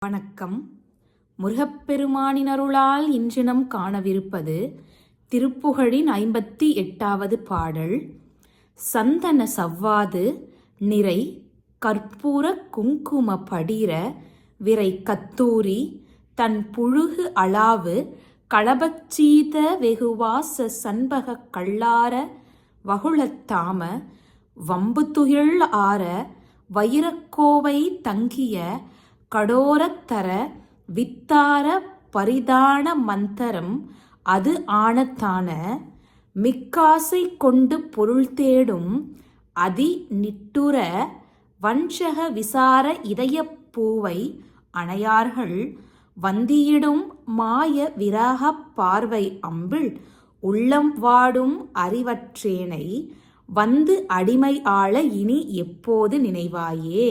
வணக்கம். முருகப்பெருமானின் அருளால் இன்றினம் காணவிருப்பது திருப்புகழின் 58வது பாடல். சந்தன சவ்வாது நிறை கற்பூர குங்கும படிர விரை கத்தூரி தன் புழுகு அளாவு களபச்சீத வெகுவாச சண்பக கள்ளார வகுளத்தாம வம்புதுகில் ஆர வைரக்கோவை தங்கிய கடோரத்தர வித்தார பரிதான மந்தரம் அது ஆனத்தான மிக்காசை கொண்டு பொருள் தேடும் அதி நிட்டுர வஞ்சக விசார இதயப் பூவை அணையார்கள் வந்தியிடும் மாய விராகப் பார்வை அம்பிள் உள்ளம் வாடும் அறிவற்றேனை வந்து அடிமை ஆள இனி எப்போது நினைவாயே.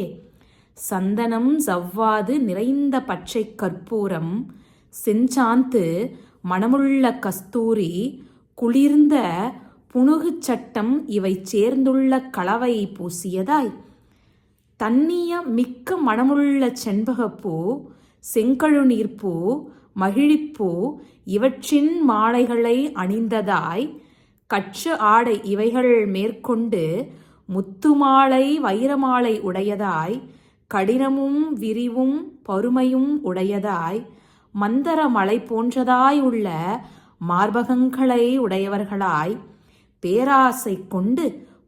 சந்தனம் சவ்வாது நிறைந்த பச்சை கற்பூரம் செஞ்சாந்து மணமுள்ள கஸ்தூரி குளிர்ந்த புனுகு சட்டம் இவை சேர்ந்துள்ள கலவை பூசியதாய் தன்னிய மிக்க மணமுள்ள செண்பகப்பூ செங்கழுநீர்ப்பூ மகிழிப்பூ இவற்றின் மாலைகளை அணிந்ததாய் கற்று ஆடை இவைகள் மேற்கொண்டு முத்துமாலை வைரமாலை உடையதாய் கடினமும் விரிவும் பருமையும் உடையதாய் மந்தர மலை போன்றதாய் உள்ள மார்பகங்களை உடையவர்களாய் பேராசை கொண்டு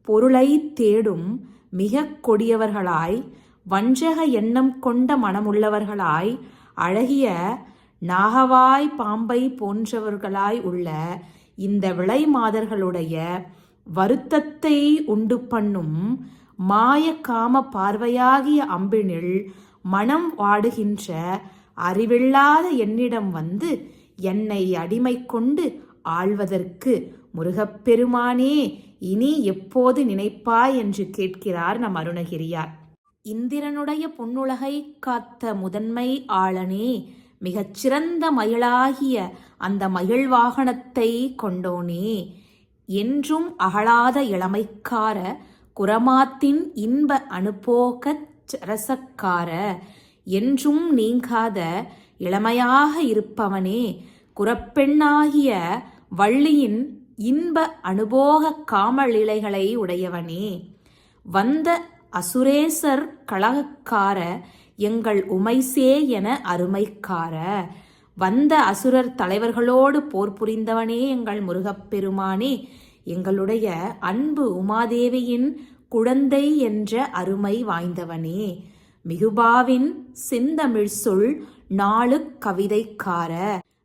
பொருளை தேடும் மிக கொடியவர்களாய் வஞ்சக எண்ணம் கொண்ட மனமுள்ளவர்களாய் அழகிய நாகவாய் பாம்பை போன்றவர்களாய் உள்ள இந்த விளை மாதர்களுடைய வருத்தத்தை உண்டு பண்ணும் மாய காம பார்வையாகிய அம்பினில் மனம் வாடுகின்ற அறிவில்லாத என்னிடம் வந்து என்னை அடிமை கொண்டு ஆள்வதற்கு முருகப்பெருமானே இனி எப்போது நினைப்பாய் என்று கேட்கிறார் நம் அருணகிரியார். இந்திரனுடைய பொன்னுலகை காத்த முதன்மை ஆளனே, மிகச்சிறந்த மயிலாகிய அந்த மயில் வாகனத்தை கொண்டோனே, என்றும் அகலாத இளமைக்கார குரமாத்தின் இன்ப அனுபோக ரசக்கார என்றும் நீங்காத இளமையாக இருப்பவனே, குரப்பெண்ணாகிய வள்ளியின் இன்ப அனுபோக காமலீலைகளை உடையவனே, வந்த அசுரேசர் கலகக்கார எங்கள் உமைசே என அருமைக்கார வந்த அசுரர் தலைவர்களோடு போர் புரிந்தவனே எங்கள் முருகப்பெருமானே, எங்களுடைய அன்பு உமாதேவியின் குழந்தை என்ற அருமை வாய்ந்தவனே, மிகுபாவின் செந்தமிழ் சொல் நாலு கவிதைக்கார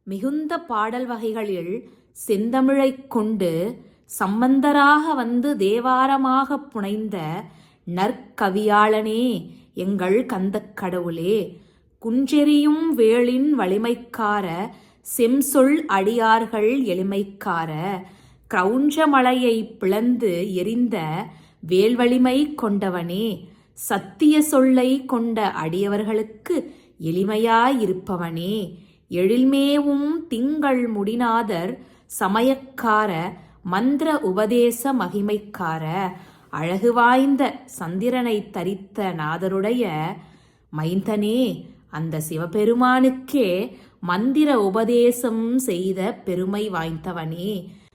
மிகுந்த பாடல் வகைகளில் செந்தமிழை கொண்டு சம்பந்தராக வந்து தேவாரமாக புனைந்த நற்கவியாளனே எங்கள் கந்தக் கடவுளே, குன்றெறியும் வேளின் வலிமைக்கார செம்சொல் அடியார்கள் எளிமைக்கார கிரௌஞ்சமலையை பிளந்து எரிந்த வேல்வலிமை கொண்டவனே, சத்திய சொல்லை கொண்ட அடியவர்களுக்கு எளிமையாயிருப்பவனே, எழில்மேவும் திங்கள் முடிநாதர் சமயக்கார மந்திர உபதேச மகிமைக்கார அழகு வாய்ந்த சந்திரனை தரித்த நாதருடைய மைந்தனே, அந்த சிவபெருமானுக்கே மந்திர உபதேசம் செய்த பெருமை வாய்ந்தவனே,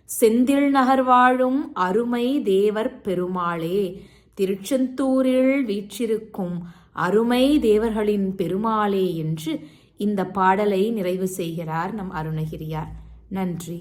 செந்தில் நகர் வாழும் அருமை தேவர் பெருமாளே, திருச்செந்தூரில் வீற்றிருக்கும் அருமை தேவர்களின் பெருமாளே என்று இந்த பாடலை நிறைவு செய்கிறார் நம் அருணகிரியார். நன்றி.